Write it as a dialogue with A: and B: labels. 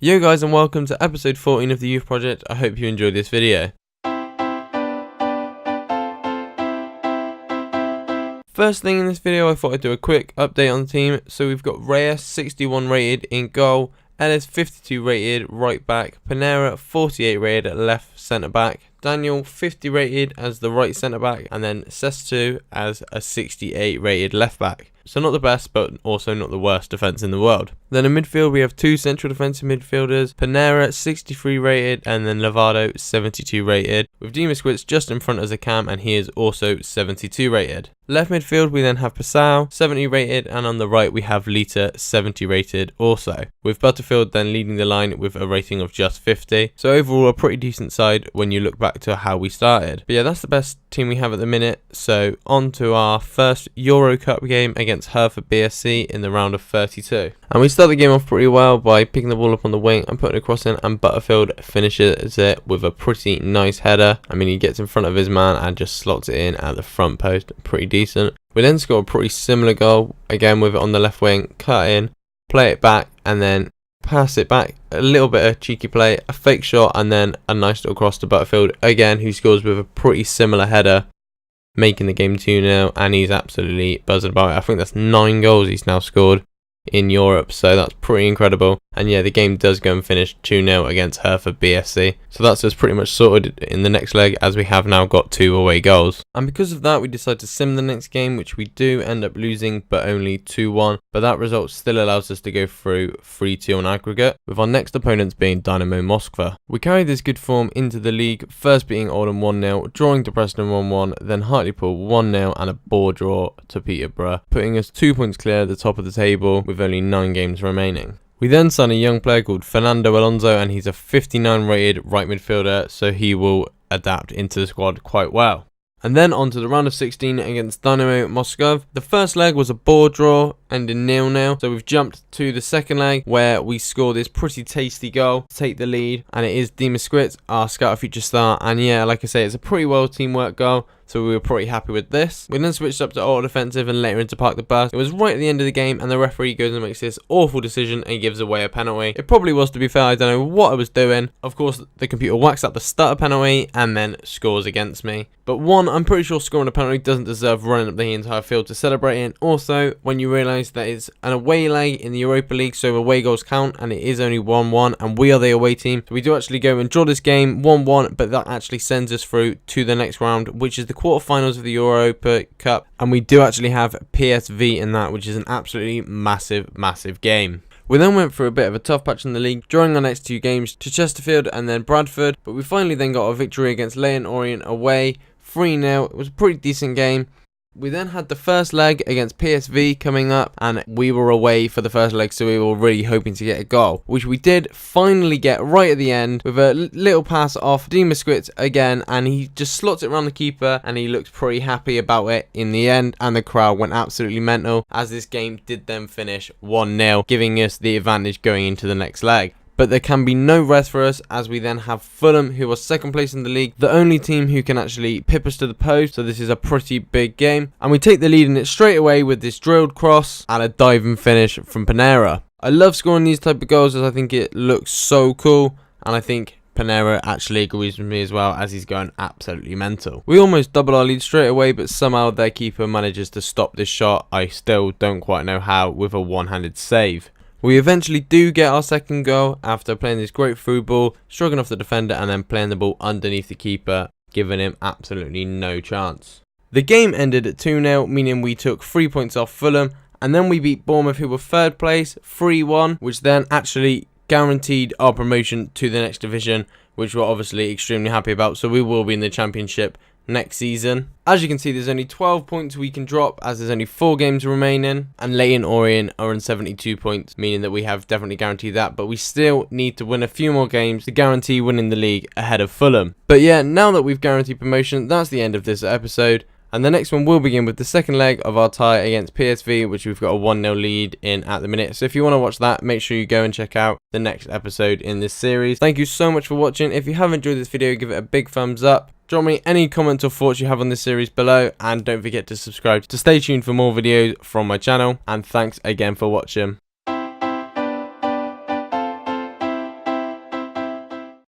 A: Yo guys, and welcome to episode 14 of the Youth Project. I hope you enjoyed this video. First thing in this video, I thought I'd do a quick update on the team. So we've got Reyes 61 rated in goal, Ellis 52 rated right back, Panera 48 rated at left centre back, Daniel 50 rated as the right centre back, and then Sestu as a 68 rated left back. So not the best, but also not the worst defence in the world. Then in midfield, we have two central defensive midfielders, Panera 63 rated, and then Lovato 72 rated, with Dimasquitz just in front as a cam, and he is also 72 rated. Left midfield, we then have Passau 70 rated, and on the right we have Lita 70 rated also, with Butterfield then leading the line with a rating of just 50. So overall a pretty decent side when you look back to how we started. But yeah, that's the best team we have at the minute. So on to our first Euro Cup game against Hereford BSC in the round of 32. And we start the game off pretty well by picking the ball up on the wing and putting it across in, and Butterfield finishes it with a pretty nice header. I mean, he gets in front of his man and just slots it in at the front post. Pretty decent. We then score a pretty similar goal, again with it on the left wing, cut in, play it back, and then pass it back. A little bit of cheeky play, a fake shot, and then a nice little cross to Butterfield, again, who scores with a pretty similar header, making the game 2-0, and he's absolutely buzzing about it. I think that's 9 goals he's now scored in Europe, so that's pretty incredible. And yeah, the game does go and finish 2-0 against Hereford BSC, so that's just pretty much sorted in the next leg, as we have now got 2 away goals. And because of that, we decide to sim the next game, which we do end up losing, but only 2-1, but that result still allows us to go through 3-2 on aggregate, with our next opponents being Dynamo Moskva. We carried this good form into the league, first beating Oldham 1-0, drawing to Preston 1-1, then Hartlepool 1-0, and a bore draw to Peterborough, putting us 2 points clear at the top of the table with only 9 games remaining. We then sign a young player called Fernando Alonso, and he's a 59 rated right midfielder, so he will adapt into the squad quite well. And then on to the round of 16 against Dynamo Moskva. The first leg was a bore draw, ending 0-0. So we've jumped to the second leg, where we score this pretty tasty goal to take the lead, and it is Dimasquitz, our Scout Future star. And yeah, like I say, it's a pretty well teamwork goal, so we were pretty happy with this. We then switched up to auto defensive and later into park the bus. It was right at the end of the game, and the referee goes and makes this awful decision and gives away a penalty. It probably was, to be fair. I don't know what I was doing. Of course, the computer whacks up the stutter penalty and then scores against me. But one, I'm pretty sure scoring a penalty doesn't deserve running up the entire field to celebrate it. Also, when you realise that it's an away leg in the Europa League, so away goals count, and it is only 1-1, and we are the away team. So we do actually go and draw this game 1-1, but that actually sends us through to the next round, which is the quarterfinals of the Europa Cup, and we do actually have PSV in that, which is an absolutely massive game. We then went through a bit of a tough patch in the league, drawing our next 2 games to Chesterfield and then Bradford, but we finally then got a victory against Leyton Orient away, 3-0. It was a pretty decent game. We then had the first leg against PSV coming up, and we were away for the first leg, so we were really hoping to get a goal, which we did finally get right at the end with a little pass off Dimasquitz again, and he just slots it around the keeper, and he looked pretty happy about it in the end, and the crowd went absolutely mental, as this game did then finish 1-0, giving us the advantage going into the next leg. But there can be no rest for us, as we then have Fulham, who are second place in the league, the only team who can actually pip us to the post, so this is a pretty big game. And we take the lead in it straight away with this drilled cross and a diving finish from Panera. I love scoring these type of goals, as I think it looks so cool, and I think Panera actually agrees with me as well, as he's going absolutely mental. We almost double our lead straight away, but somehow their keeper manages to stop this shot. I still don't quite know how, with a one-handed save. We eventually do get our second goal after playing this great through ball, shrugging off the defender, and then playing the ball underneath the keeper, giving him absolutely no chance. The game ended at 2-0, meaning we took 3 points off Fulham, and then we beat Bournemouth, who were third place, 3-1, which then actually guaranteed our promotion to the next division, which we're obviously extremely happy about, so we will be in the Championship next season. As you can see, there's only 12 points we can drop, as there's only 4 games remaining, and Leyton Orient are on 72 points, meaning that we have definitely guaranteed that, but we still need to win a few more games to guarantee winning the league ahead of Fulham. But yeah, now that we've guaranteed promotion, that's the end of this episode, and the next one will begin with the second leg of our tie against PSV, which we've got a 1-0 lead in at the minute. So if you want to watch that, make sure you go and check out the next episode in this series. Thank you so much for watching. If you have enjoyed this video, give it a big thumbs up. Drop me any comments or thoughts you have on this series below, and don't forget to subscribe to stay tuned for more videos from my channel, and thanks again for watching.